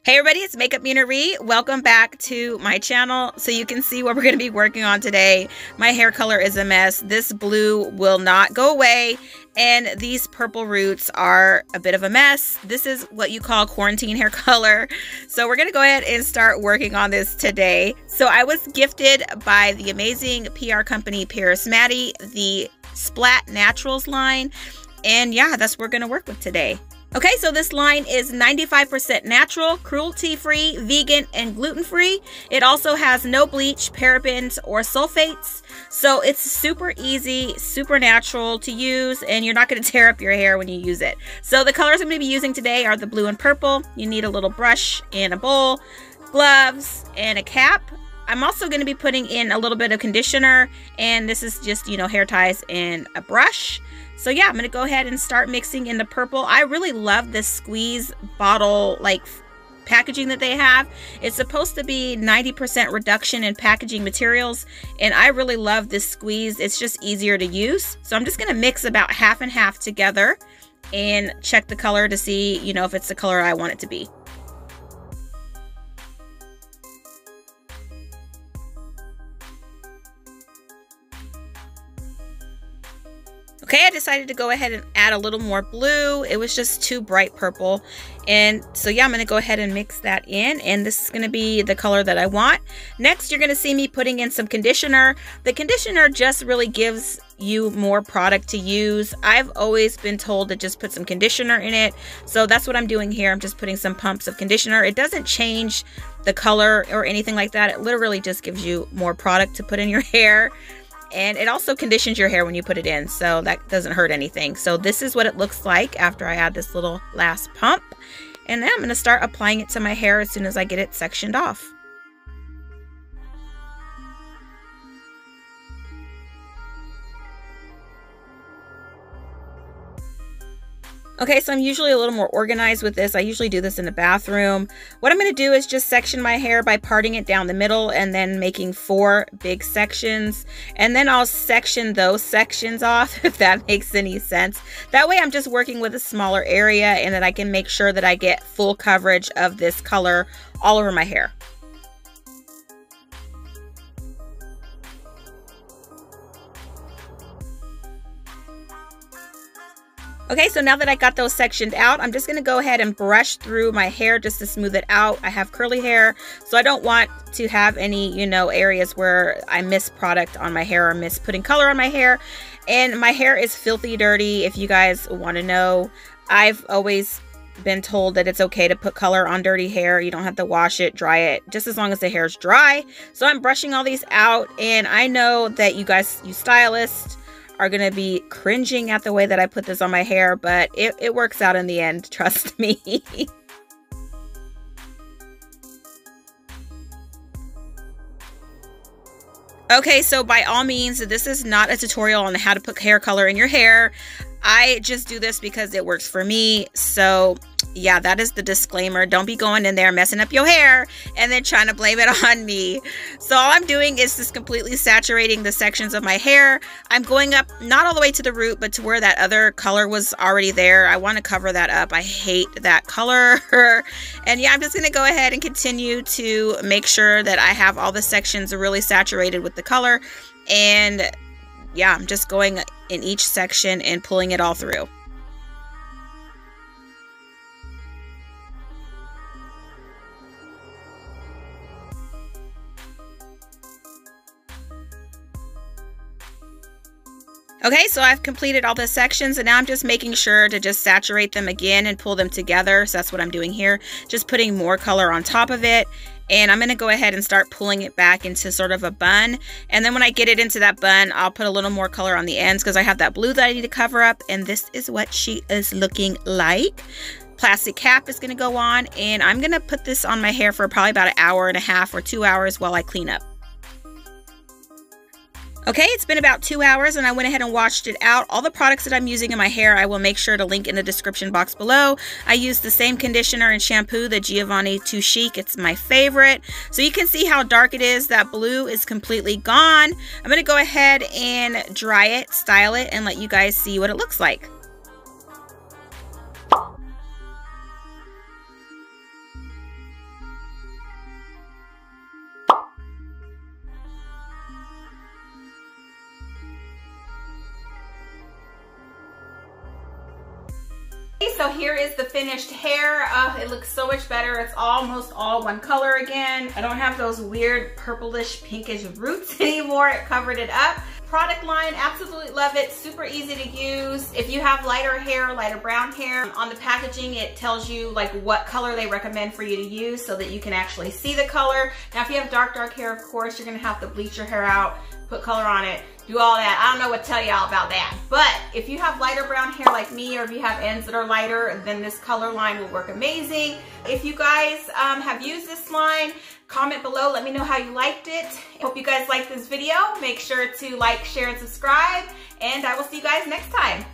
Hey everybody, it's MakeupMenaree. Welcome back to my channel. So you can see what we're going to be working on today. My hair color is a mess. This blue will not go away, and these purple roots are a bit of a mess. This is what you call quarantine hair color. So we're going to go ahead and start working on this today. So I was gifted by the amazing PR company Parabens the Splat Naturals line, and yeah, that's what we're going to work with today. Okay, so this line is 95% natural, cruelty-free, vegan, and gluten-free. It also has no bleach, parabens, or sulfates. So it's super easy, super natural to use, and you're not going to tear up your hair when you use it. So the colors I'm going to be using today are the blue and purple. You need a little brush and a bowl, gloves, and a cap. I'm also going to be putting in a little bit of conditioner, and this is just, hair ties and a brush. So yeah, I'm going to go ahead and start mixing in the purple. I really love this squeeze bottle packaging that they have. It's supposed to be 90% reduction in packaging materials, and I really love this squeeze. It's just easier to use. So I'm just going to mix about half and half together and check the color to see, if it's the color I want it to be. Okay, I decided to go ahead and add a little more blue. It was just too bright purple. And so yeah, I'm going to go ahead and mix that in. And this is going to be the color that I want. Next, you're going to see me putting in some conditioner. The conditioner just really gives you more product to use. I've always been told to just put some conditioner in it. So that's what I'm doing here. I'm just putting some pumps of conditioner. It doesn't change the color or anything like that. It literally just gives you more product to put in your hair. And it also conditions your hair when you put it in, so that doesn't hurt anything. So this is what it looks like after I add this little last pump. And then I'm going to start applying it to my hair as soon as I get it sectioned off. Okay, so I'm usually a little more organized with this. I usually do this in the bathroom. What I'm going to do is just section my hair by parting it down the middle and then making 4 big sections. And then I'll section those sections off, if that makes any sense. That way I'm just working with a smaller area, and then I can make sure that I get full coverage of this color all over my hair. Okay, so now that I got those sectioned out, I'm just going to go ahead and brush through my hair just to smooth it out. I have curly hair, so I don't want to have any, areas where I miss product on my hair or miss putting color on my hair. And my hair is filthy dirty, if you guys want to know. I've always been told that it's okay to put color on dirty hair. You don't have to wash it, dry it, just as long as the hair's dry. So I'm brushing all these out, and I know that you stylists are going to be cringing at the way that I put this on my hair, but it works out in the end, trust me. Okay, so by all means, this is not a tutorial on how to put hair color in your hair. I just do this because it works for me. So yeah, that is the disclaimer. Don't be going in there messing up your hair and then trying to blame it on me. So all I'm doing is just completely saturating the sections of my hair. I'm going up, not all the way to the root, but to where that other color was already there. I want to cover that up. I hate that color. And yeah, I'm just going to go ahead and continue to make sure that I have all the sections really saturated with the color. And yeah, I'm just going in each section and pulling it all through. Okay, so I've completed all the sections, and now I'm just making sure to just saturate them again and pull them together. So that's what I'm doing here, just putting more color on top of it. And I'm going to go ahead and start pulling it back into sort of a bun. And then when I get it into that bun, I'll put a little more color on the ends because I have that blue that I need to cover up. And this is what she is looking like. Plastic cap is going to go on, and I'm going to put this on my hair for probably about 1.5 hours or 2 hours while I clean up. Okay, it's been about 2 hours, and I went ahead and washed it out. All the products that I'm using in my hair, I will make sure to link in the description box below. I use the same conditioner and shampoo, the Giovanni Too Chic. It's my favorite. So you can see how dark it is. That blue is completely gone. I'm going to go ahead and dry it, style it, and let you guys see what it looks like. so here is the finished hair. It looks so much better. It's almost all one color again. I don't have those weird purplish pinkish roots anymore. It covered it up. Product line, absolutely love it. Super easy to use. If you have lighter hair, lighter brown hair, on the packaging it tells you like what color they recommend for you to use so that you can actually see the color. Now if you have dark hair, of course, you're gonna have to bleach your hair out, put color on it, do all that. I don't know what to tell y'all about that. But if you have lighter brown hair like me, or if you have ends that are lighter, then this color line will work amazing. If you guys have used this line, comment below, let me know how you liked it. Hope you guys liked this video. Make sure to like, share, and subscribe, and I will see you guys next time.